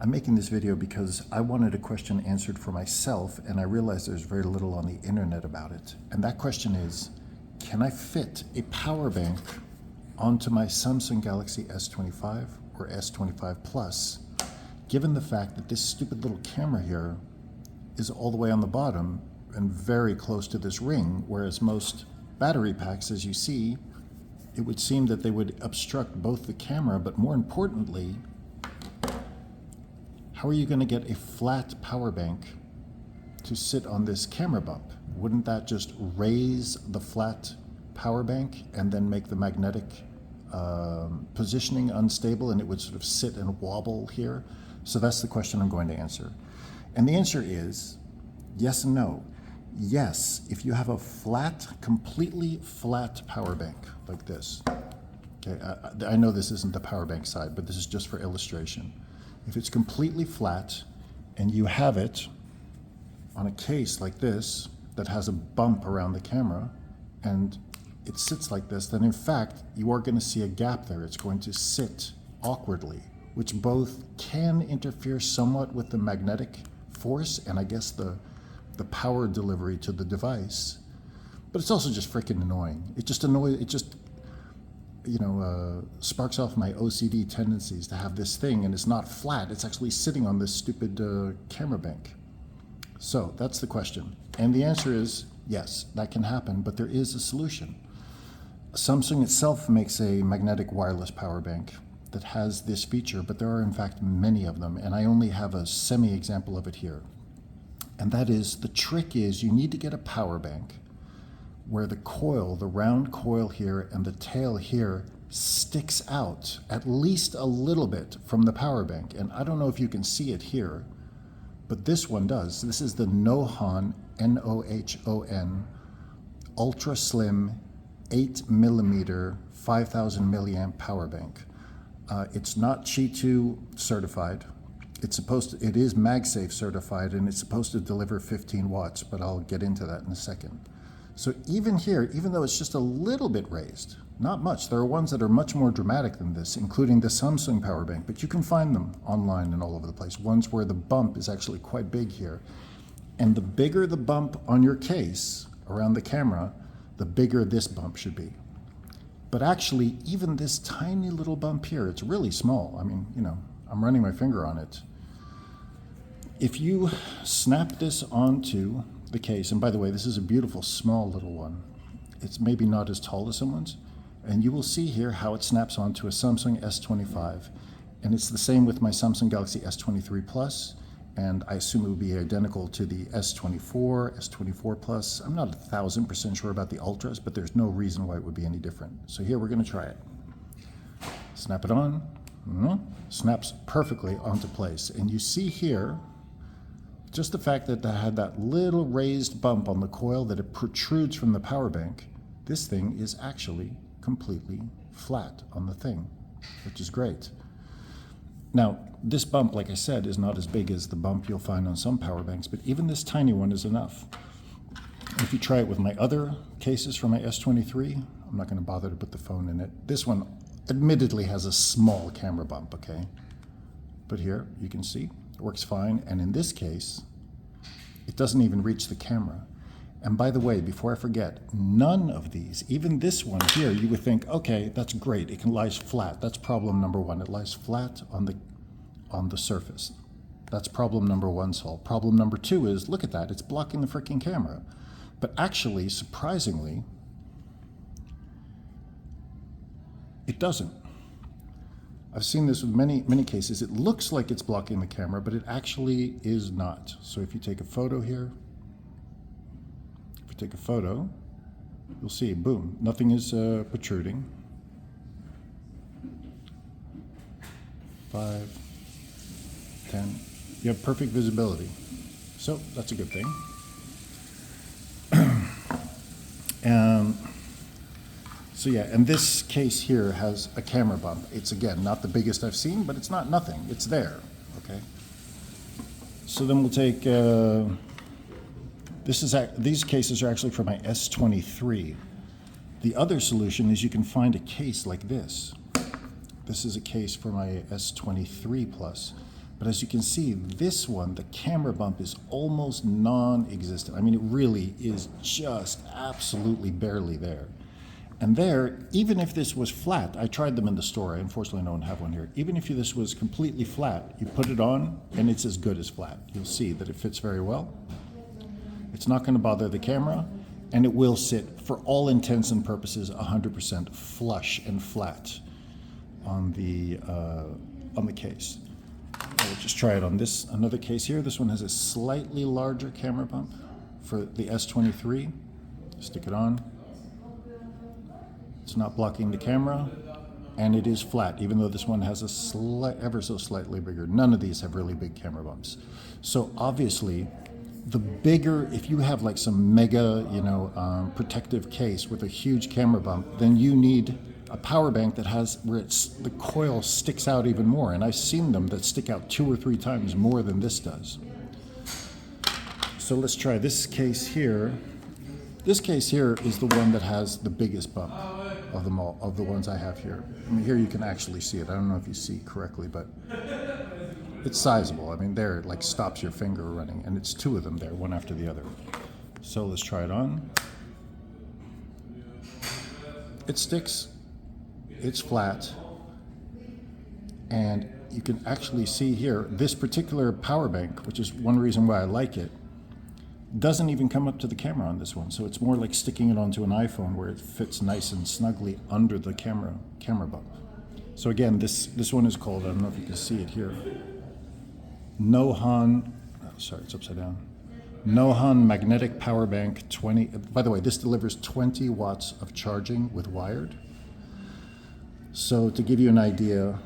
I'm making this video because I wanted a question answered for myself, and I realized there's very little on the internet about it. And that question is, can I fit a power bank onto my Samsung Galaxy S25 or S25 Plus, given the fact that this stupid little camera here is all the way on the bottom and very close to this ring, whereas most battery packs, as you see, it would seem that they would obstruct both the camera, but more importantly, how are you going to get a flat power bank to sit on this camera bump? Wouldn't that just raise the flat power bank and then make the magnetic positioning unstable, and it would sort of sit and wobble here? So that's the question I'm going to answer. And the answer is yes and no. Yes, if you have a flat, completely flat power bank like this. Okay, I know this isn't the power bank side, but this is just for illustration. If it's completely flat and you have it on a case like this that has a bump around the camera and it sits like this, then in fact you are going to see a gap there. It's going to sit awkwardly, which both can interfere somewhat with the magnetic force and I guess the power delivery to the device, but it's also just freaking annoying. It just sparks off my OCD tendencies to have this thing, and it's not flat, it's actually sitting on this stupid camera bank. So that's the question. And the answer is yes, that can happen, but there is a solution. Samsung itself makes a magnetic wireless power bank that has this feature, but there are in fact many of them, and I only have a semi-example of it here. And that is, the trick is you need to get a power bank where the coil, the round coil here and the tail here sticks out at least a little bit from the power bank. And I don't know if you can see it here, but this one does. This is the Nohon, N-O-H-O-N, ultra slim 8mm 5000 milliamp power bank. It's not Qi2 certified. It is MagSafe certified, and it's supposed to deliver 15 watts, but I'll get into that in a second. So even here, even though it's just a little bit raised, not much, there are ones that are much more dramatic than this, including the Samsung power bank, but you can find them online and all over the place, ones where the bump is actually quite big here. And the bigger the bump on your case around the camera, the bigger this bump should be. But actually, even this tiny little bump here, it's really small. I mean, I'm running my finger on it. If you snap this onto the case, and by the way, this is a beautiful small little one. It's maybe not as tall as someone's, and you will see here how it snaps onto a Samsung S25. And it's the same with my Samsung Galaxy S23 Plus, and I assume it would be identical to the S24, S24 Plus. I'm not 1000% sure about the Ultras, but there's no reason why it would be any different. So here we're going to try it. Snap it on. Snaps perfectly onto place. And you see here, just the fact that it had that little raised bump on the coil that it protrudes from the power bank, this thing is actually completely flat on the thing, which is great. Now, this bump, like I said, is not as big as the bump you'll find on some power banks, but even this tiny one is enough. If you try it with my other cases for my S23, I'm not going to bother to put the phone in it. This one admittedly has a small camera bump, okay? But here, you can see, it works fine, and in this case, it doesn't even reach the camera. And by the way, before I forget, none of these, even this one here, you would think, okay, that's great, it lies flat. That's problem number one. It lies flat on the surface. That's problem number one solved. Problem number two is, look at that, it's blocking the freaking camera. But actually, surprisingly, it doesn't. I've seen this with many cases. It looks like it's blocking the camera, but it actually is not. So if you take a photo here, you'll see, boom, nothing is protruding. 5, 10, you have perfect visibility. So that's a good thing. So yeah, and this case here has a camera bump. It's, again, not the biggest I've seen, but it's not nothing. It's there, okay? So then we'll take, these cases are actually for my S23. The other solution is you can find a case like this. This is a case for my S23 Plus. But as you can see, this one, the camera bump is almost non-existent. I mean, it really is just absolutely barely there. And there, even if this was flat, I tried them in the store, I unfortunately don't have one here. Even if this was completely flat, you put it on and it's as good as flat. You'll see that it fits very well. It's not going to bother the camera, and it will sit, for all intents and purposes, 100% flush and flat on the case. I will just try it on this another case here. This one has a slightly larger camera bump for the S23. Stick it on. It's not blocking the camera, and it is flat, even though this one has a ever so slightly bigger. None of these have really big camera bumps. So obviously, the bigger, if you have like some mega, protective case with a huge camera bump, then you need a power bank that has where the coil sticks out even more. And I've seen them that stick out 2 or 3 times more than this does. So let's try this case here. This case here is the one that has the biggest bump of them all, of the ones I have here. I mean, here you can actually see it. I don't know if you see correctly, but it's sizable. I mean, there it like stops your finger running, and it's 2 of them there, one after the other. So let's try it on. It sticks, it's flat, and you can actually see here, this particular power bank, which is one reason why I like it, doesn't even come up to the camera on this one. So it's more like sticking it onto an iPhone where it fits nice and snugly under the camera bump. So again, this one is called, I don't know if you can see it here, sorry, it's upside down. Nohan Magnetic Power Bank 20. By the way, this delivers 20 watts of charging with wired. So to give you an idea,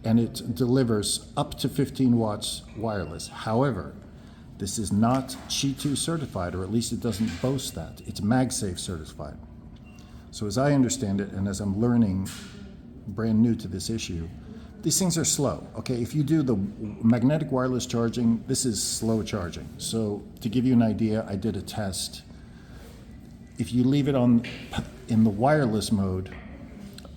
and it delivers up to 15 watts wireless. However, this is not Qi2 certified, or at least it doesn't boast that. It's MagSafe certified. So as I understand it, and as I'm learning brand new to this issue, these things are slow. Okay, if you do the magnetic wireless charging, this is slow charging. So to give you an idea, I did a test. If you leave it in the wireless mode,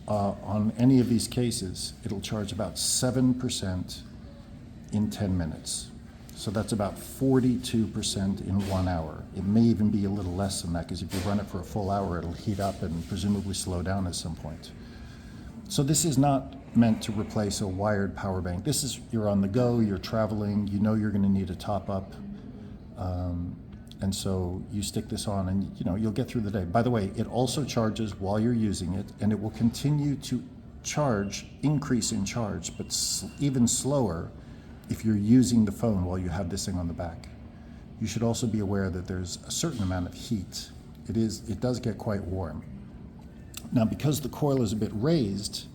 on any of these cases, it'll charge about 7% in 10 minutes. So that's about 42% in 1 hour. It may even be a little less than that, because if you run it for a full hour, it'll heat up and presumably slow down at some point. So this is not meant to replace a wired power bank. This is, you're on the go, you're traveling, you know you're going to need a top up. And so you stick this on and you'll get through the day. By the way, it also charges while you're using it, and it will continue to increase in charge, but even slower if you're using the phone while you have this thing on the back. You should also be aware that there's a certain amount of heat. It does get quite warm. Now, because the coil is a bit raised,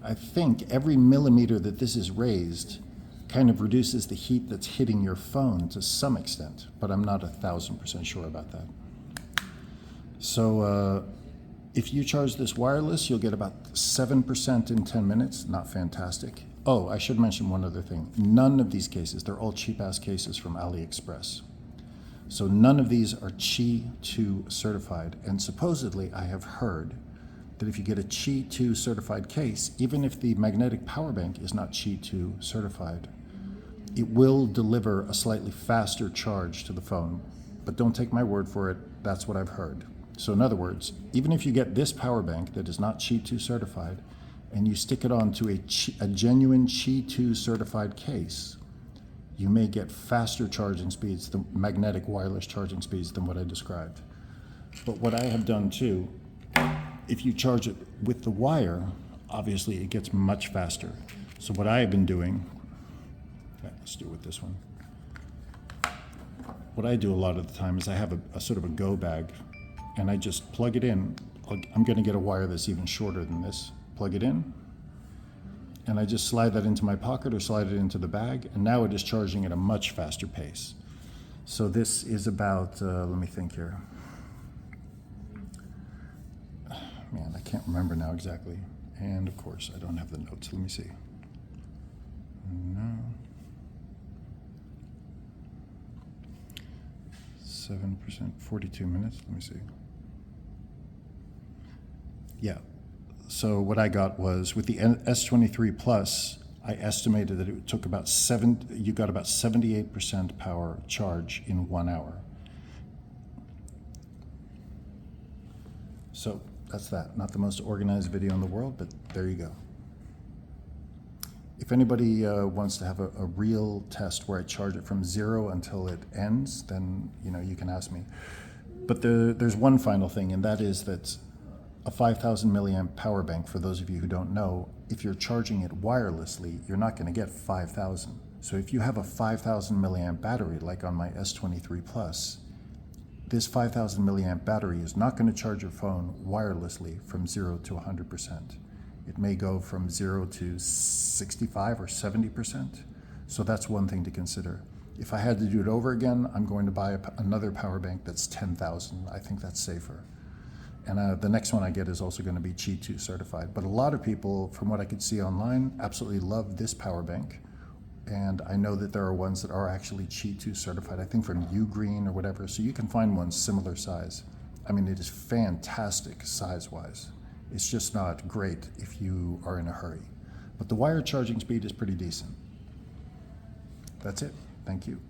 I think every millimeter that this is raised kind of reduces the heat that's hitting your phone to some extent, but I'm not 1,000% sure about that. So if you charge this wireless, you'll get about 7% in 10 minutes. Not fantastic. Oh, I should mention one other thing. None of these cases, they're all cheap-ass cases from AliExpress. So none of these are Qi2 certified. And supposedly, I have heard that if you get a Qi2 certified case, even if the magnetic power bank is not Qi2 certified, it will deliver a slightly faster charge to the phone. But don't take my word for it, that's what I've heard. So in other words, even if you get this power bank that is not Qi2 certified, and you stick it onto a genuine Qi2 certified case, you may get faster charging speeds, the magnetic wireless charging speeds, than what I described. But what I have done too, if you charge it with the wire, obviously it gets much faster. So what I have been doing, let's do it with this one. What I do a lot of the time is I have a sort of a go bag, and I just plug it in. I'm going to get a wire that's even shorter than this. Plug it in, and I just slide that into my pocket or slide it into the bag, and now it is charging at a much faster pace. So this is about, let me think here. Man, I can't remember now exactly. And of course, I don't have the notes. Let me see. No. 7%, 42 minutes. Let me see. Yeah. So what I got was with the S23 Plus, I estimated that it took about you got about 78% power charge in 1 hour. So that's that. Not the most organized video in the world, but there you go. If anybody wants to have a real test where I charge it from 0 until it ends, then you can ask me. But there's one final thing, and that is that a 5,000 milliamp power bank, for those of you who don't know, if you're charging it wirelessly, you're not going to get 5,000. So if you have a 5,000 milliamp battery, like on my S23 Plus, this 5,000 milliamp battery is not going to charge your phone wirelessly from 0 to 100%. It may go from 0 to 65 or 70%. So that's one thing to consider. If I had to do it over again, I'm going to buy another power bank that's 10,000. I think that's safer. And the next one I get is also going to be Qi2 certified. But a lot of people, from what I could see online, absolutely love this power bank. And I know that there are ones that are actually Qi2 certified, I think from Ugreen or whatever. So you can find one similar size. I mean, it is fantastic size-wise. It's just not great if you are in a hurry. But the wire charging speed is pretty decent. That's it. Thank you.